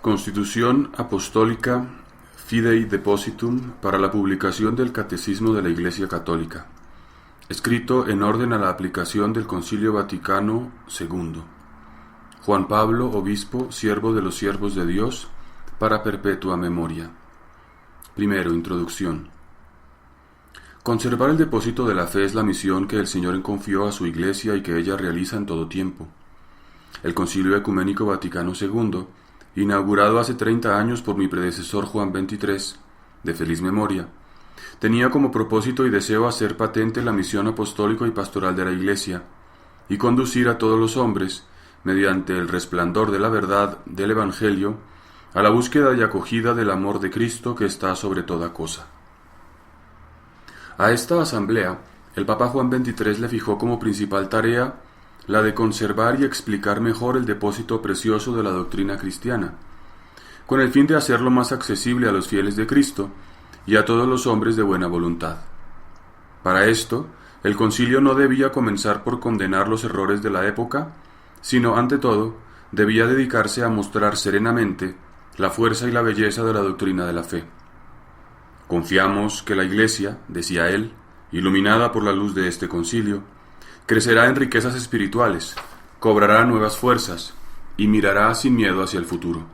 Constitución Apostólica Fidei Depositum para la publicación del Catecismo de la Iglesia Católica, escrito en orden a la aplicación del Concilio Vaticano II. Juan Pablo, Obispo, siervo de los siervos de Dios, para perpetua memoria. Primero, introducción. Conservar el depósito de la fe es la misión que el Señor confió a su Iglesia y que ella realiza en todo tiempo. El Concilio Ecuménico Vaticano II, inaugurado hace 30 años por mi predecesor Juan XXIII, de feliz memoria, tenía como propósito y deseo hacer patente la misión apostólico y pastoral de la Iglesia y conducir a todos los hombres, mediante el resplandor de la verdad del Evangelio, a la búsqueda y acogida del amor de Cristo que está sobre toda cosa. A esta asamblea, el Papa Juan XXIII le fijó como principal tarea la de conservar y explicar mejor el depósito precioso de la doctrina cristiana, con el fin de hacerlo más accesible a los fieles de Cristo y a todos los hombres de buena voluntad. Para esto, el concilio no debía comenzar por condenar los errores de la época, sino, ante todo, debía dedicarse a mostrar serenamente la fuerza y la belleza de la doctrina de la fe. Confiamos que la Iglesia, decía él, iluminada por la luz de este concilio, crecerá en riquezas espirituales, cobrará nuevas fuerzas y mirará sin miedo hacia el futuro.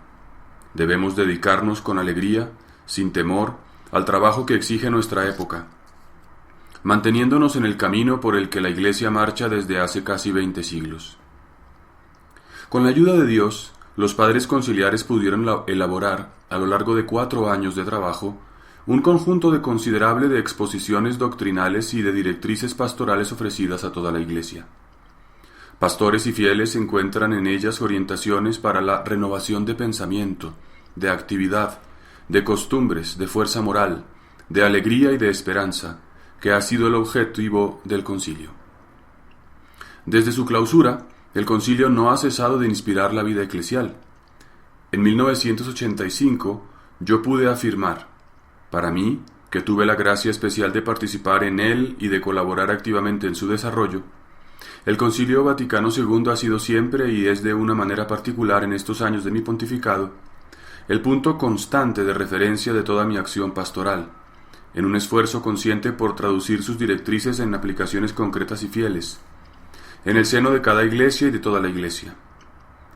Debemos dedicarnos con alegría, sin temor, al trabajo que exige nuestra época, manteniéndonos en el camino por el que la Iglesia marcha desde hace casi 20 siglos. Con la ayuda de Dios, los padres conciliares pudieron elaborar, a lo largo de 4 años de trabajo, un conjunto considerable de exposiciones doctrinales y de directrices pastorales ofrecidas a toda la Iglesia. Pastores y fieles encuentran en ellas orientaciones para la renovación de pensamiento, de actividad, de costumbres, de fuerza moral, de alegría y de esperanza, que ha sido el objetivo del concilio. Desde su clausura, el concilio no ha cesado de inspirar la vida eclesial. En 1985 yo pude afirmar: para mí, que tuve la gracia especial de participar en él y de colaborar activamente en su desarrollo, el Concilio Vaticano II ha sido siempre, y es de una manera particular en estos años de mi pontificado, el punto constante de referencia de toda mi acción pastoral, en un esfuerzo consciente por traducir sus directrices en aplicaciones concretas y fieles, en el seno de cada iglesia y de toda la Iglesia.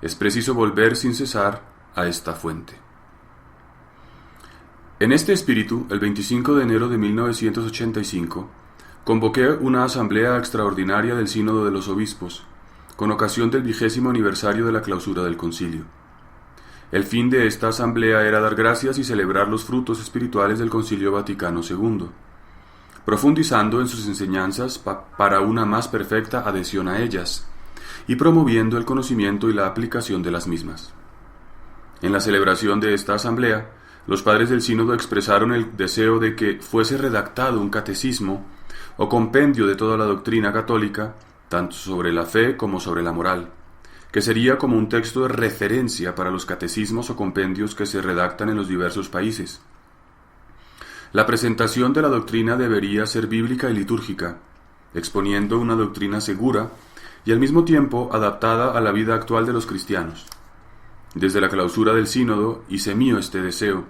Es preciso volver sin cesar a esta fuente. En este espíritu, el 25 de enero de 1985, convoqué una asamblea extraordinaria del Sínodo de los Obispos, con ocasión del 20º aniversario de la clausura del concilio. El fin de esta asamblea era dar gracias y celebrar los frutos espirituales del Concilio Vaticano II, profundizando en sus enseñanzas para una más perfecta adhesión a ellas, y promoviendo el conocimiento y la aplicación de las mismas. En la celebración de esta asamblea, los padres del sínodo expresaron el deseo de que fuese redactado un catecismo o compendio de toda la doctrina católica, tanto sobre la fe como sobre la moral, que sería como un texto de referencia para los catecismos o compendios que se redactan en los diversos países. La presentación de la doctrina debería ser bíblica y litúrgica, exponiendo una doctrina segura y al mismo tiempo adaptada a la vida actual de los cristianos. Desde la clausura del sínodo hice mío este deseo,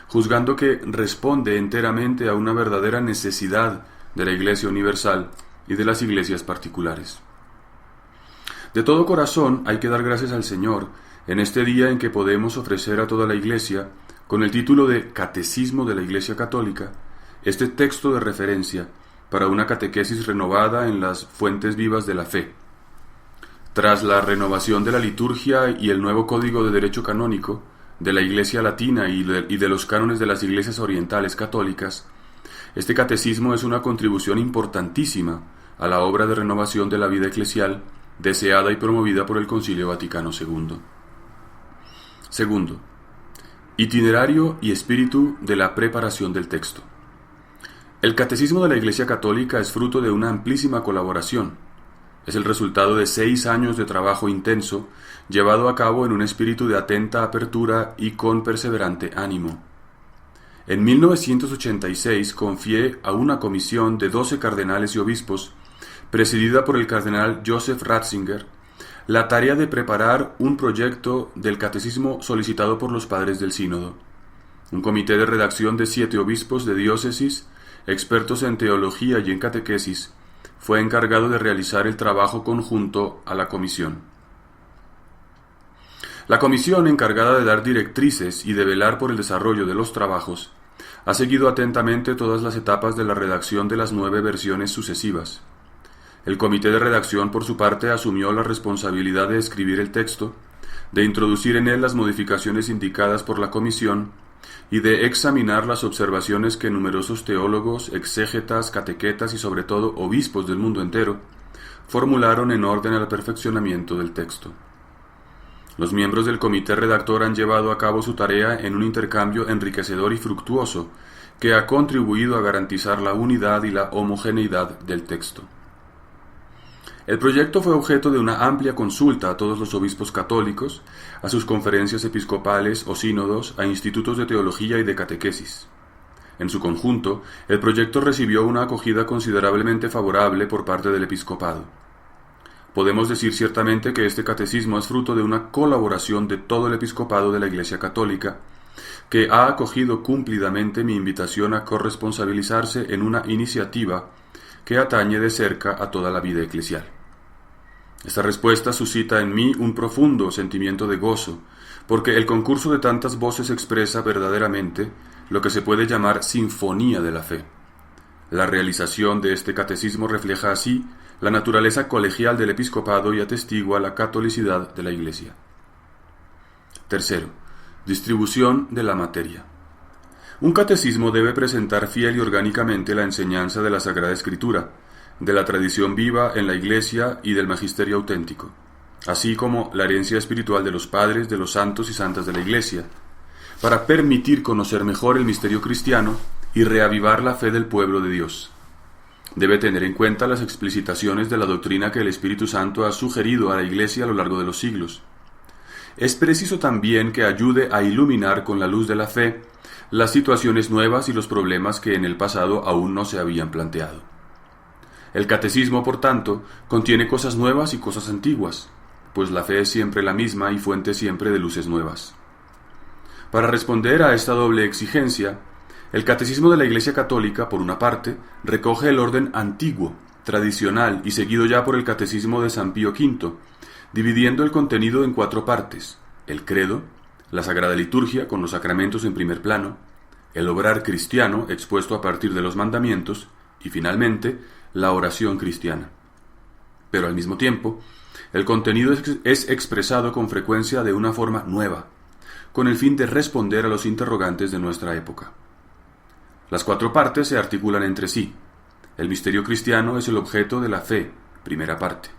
juzgando que responde enteramente a una verdadera necesidad de la Iglesia universal y de las iglesias particulares. De todo corazón hay que dar gracias al Señor en este día en que podemos ofrecer a toda la Iglesia, con el título de Catecismo de la Iglesia Católica, este texto de referencia para una catequesis renovada en las fuentes vivas de la fe. Tras la renovación de la liturgia y el nuevo Código de Derecho Canónico de la Iglesia Latina y de los cánones de las iglesias orientales católicas, este catecismo es una contribución importantísima a la obra de renovación de la vida eclesial deseada y promovida por el Concilio Vaticano II. Segundo, itinerario y espíritu de la preparación del texto. El Catecismo de la Iglesia Católica es fruto de una amplísima colaboración. Es el resultado de 6 años de trabajo intenso, llevado a cabo en un espíritu de atenta apertura y con perseverante ánimo. En 1986 confié a una comisión de 12 cardenales y obispos, presidida por el cardenal Joseph Ratzinger, la tarea de preparar un proyecto del catecismo solicitado por los padres del sínodo. Un comité de redacción de 7 obispos de diócesis, expertos en teología y en catequesis, fue encargado de realizar el trabajo conjunto a la comisión. La comisión, encargada de dar directrices y de velar por el desarrollo de los trabajos, ha seguido atentamente todas las etapas de la redacción de las 9 versiones sucesivas. El comité de redacción, por su parte, asumió la responsabilidad de escribir el texto, de introducir en él las modificaciones indicadas por la comisión y de examinar las observaciones que numerosos teólogos, exégetas, catequetas y sobre todo obispos del mundo entero formularon en orden al perfeccionamiento del texto. Los miembros del comité redactor han llevado a cabo su tarea en un intercambio enriquecedor y fructuoso que ha contribuido a garantizar la unidad y la homogeneidad del texto. El proyecto fue objeto de una amplia consulta a todos los obispos católicos, a sus conferencias episcopales o sínodos, a institutos de teología y de catequesis. En su conjunto, el proyecto recibió una acogida considerablemente favorable por parte del episcopado. Podemos decir ciertamente que este catecismo es fruto de una colaboración de todo el episcopado de la Iglesia Católica, que ha acogido cumplidamente mi invitación a corresponsabilizarse en una iniciativa que atañe de cerca a toda la vida eclesial. Esta respuesta suscita en mí un profundo sentimiento de gozo, porque el concurso de tantas voces expresa verdaderamente lo que se puede llamar sinfonía de la fe. La realización de este catecismo refleja así la naturaleza colegial del episcopado y atestigua la catolicidad de la Iglesia. Tercero, distribución de la materia. Un catecismo debe presentar fiel y orgánicamente la enseñanza de la Sagrada Escritura, de la tradición viva en la Iglesia y del magisterio auténtico, así como la herencia espiritual de los padres, de los santos y santas de la Iglesia, para permitir conocer mejor el misterio cristiano y reavivar la fe del pueblo de Dios. Debe tener en cuenta las explicitaciones de la doctrina que el Espíritu Santo ha sugerido a la Iglesia a lo largo de los siglos. Es preciso también que ayude a iluminar con la luz de la fe las situaciones nuevas y los problemas que en el pasado aún no se habían planteado. El catecismo, por tanto, contiene cosas nuevas y cosas antiguas, pues la fe es siempre la misma y fuente siempre de luces nuevas. Para responder a esta doble exigencia, el Catecismo de la Iglesia Católica, por una parte, recoge el orden antiguo, tradicional y seguido ya por el Catecismo de San Pío V, dividiendo el contenido en 4 partes: el credo, la Sagrada Liturgia con los sacramentos en primer plano, el obrar cristiano expuesto a partir de los mandamientos y, finalmente, la oración cristiana. Pero al mismo tiempo, el contenido es expresado con frecuencia de una forma nueva, con el fin de responder a los interrogantes de nuestra época. Las 4 partes se articulan entre sí. El misterio cristiano es el objeto de la fe, primera parte.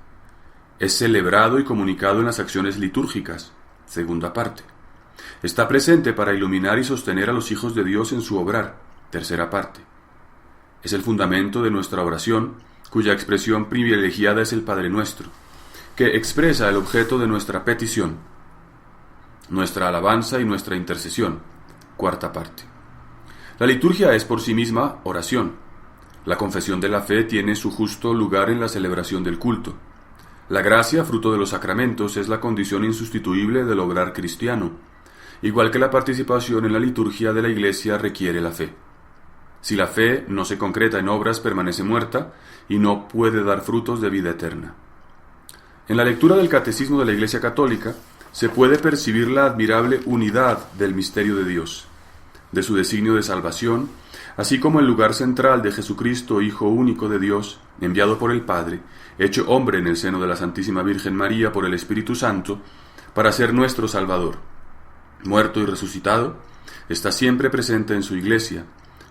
Es celebrado y comunicado en las acciones litúrgicas, segunda parte. Está presente para iluminar y sostener a los hijos de Dios en su obrar, tercera parte. Es el fundamento de nuestra oración, cuya expresión privilegiada es el Padre Nuestro, que expresa el objeto de nuestra petición, nuestra alabanza y nuestra intercesión, cuarta parte. La liturgia es por sí misma oración. La confesión de la fe tiene su justo lugar en la celebración del culto. La gracia, fruto de los sacramentos, es la condición insustituible del obrar cristiano, igual que la participación en la liturgia de la Iglesia requiere la fe. Si la fe no se concreta en obras, permanece muerta y no puede dar frutos de vida eterna. En la lectura del Catecismo de la Iglesia Católica se puede percibir la admirable unidad del misterio de Dios, de su designio de salvación, así como el lugar central de Jesucristo, Hijo único de Dios, enviado por el Padre, hecho hombre en el seno de la Santísima Virgen María por el Espíritu Santo, para ser nuestro Salvador. Muerto y resucitado, está siempre presente en su Iglesia,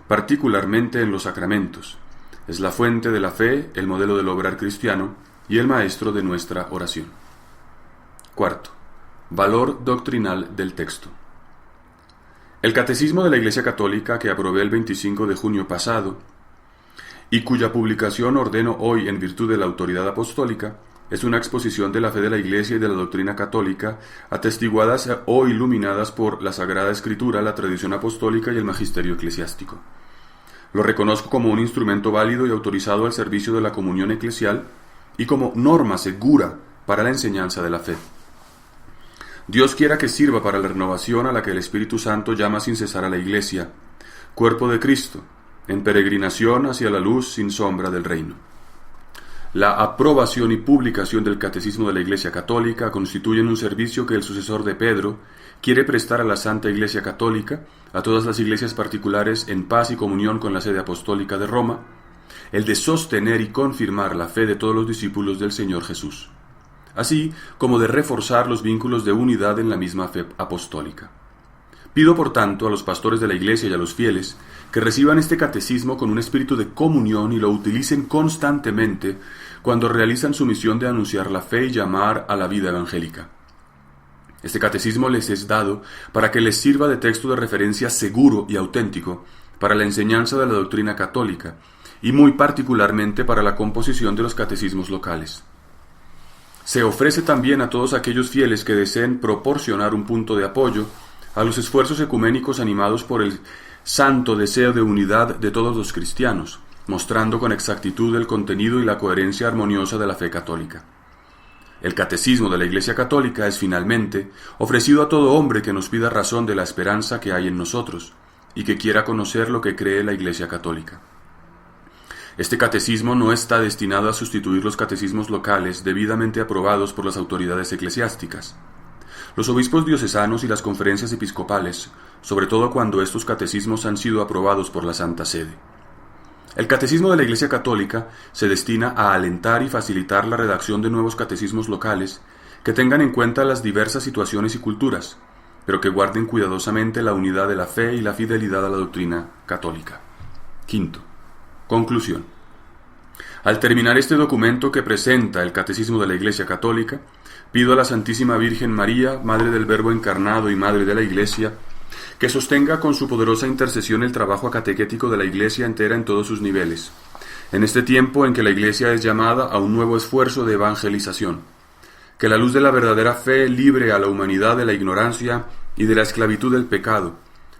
particularmente en los sacramentos. Es la fuente de la fe, el modelo del obrar cristiano y el maestro de nuestra oración. Cuarto, valor doctrinal del texto. El Catecismo de la Iglesia Católica, que aprobé el 25 de junio pasado, y cuya publicación ordeno hoy en virtud de la autoridad apostólica, es una exposición de la fe de la Iglesia y de la doctrina católica, atestiguadas o iluminadas por la Sagrada Escritura, la tradición apostólica y el magisterio eclesiástico. Lo reconozco como un instrumento válido y autorizado al servicio de la comunión eclesial y como norma segura para la enseñanza de la fe. Dios quiera que sirva para la renovación a la que el Espíritu Santo llama sin cesar a la Iglesia, cuerpo de Cristo, en peregrinación hacia la luz sin sombra del reino. La aprobación y publicación del Catecismo de la Iglesia Católica constituyen un servicio que el sucesor de Pedro quiere prestar a la Santa Iglesia Católica, a todas las iglesias particulares en paz y comunión con la sede apostólica de Roma, el de sostener y confirmar la fe de todos los discípulos del Señor Jesús, así como de reforzar los vínculos de unidad en la misma fe apostólica. Pido, por tanto, a los pastores de la Iglesia y a los fieles que reciban este catecismo con un espíritu de comunión y lo utilicen constantemente cuando realizan su misión de anunciar la fe y llamar a la vida evangélica. Este catecismo les es dado para que les sirva de texto de referencia seguro y auténtico para la enseñanza de la doctrina católica y muy particularmente para la composición de los catecismos locales. Se ofrece también a todos aquellos fieles que deseen proporcionar un punto de apoyo a los esfuerzos ecuménicos animados por el santo deseo de unidad de todos los cristianos, mostrando con exactitud el contenido y la coherencia armoniosa de la fe católica. El Catecismo de la Iglesia Católica es finalmente ofrecido a todo hombre que nos pida razón de la esperanza que hay en nosotros y que quiera conocer lo que cree la Iglesia Católica. Este catecismo no está destinado a sustituir los catecismos locales debidamente aprobados por las autoridades eclesiásticas. Los obispos diocesanos y las conferencias episcopales, sobre todo cuando estos catecismos han sido aprobados por la Santa Sede. El Catecismo de la Iglesia Católica se destina a alentar y facilitar la redacción de nuevos catecismos locales que tengan en cuenta las diversas situaciones y culturas, pero que guarden cuidadosamente la unidad de la fe y la fidelidad a la doctrina católica. Quinto. Conclusión. Al terminar este documento que presenta el Catecismo de la Iglesia Católica, pido a la Santísima Virgen María, Madre del Verbo encarnado y Madre de la Iglesia, que sostenga con su poderosa intercesión el trabajo catequético de la Iglesia entera en todos sus niveles, en este tiempo en que la Iglesia es llamada a un nuevo esfuerzo de evangelización. Que la luz de la verdadera fe libre a la humanidad de la ignorancia y de la esclavitud del pecado,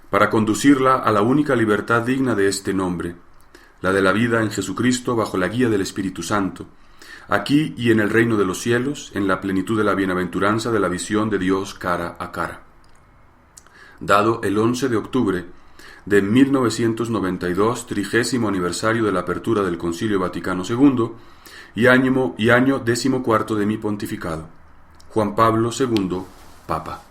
para conducirla a la única libertad digna de este nombre, la de la vida en Jesucristo bajo la guía del Espíritu Santo, aquí y en el reino de los cielos, en la plenitud de la bienaventuranza de la visión de Dios cara a cara. Dado el 11 de octubre de 1992, 30º aniversario de la apertura del Concilio Vaticano II y año 14 de mi pontificado. Juan Pablo II, Papa.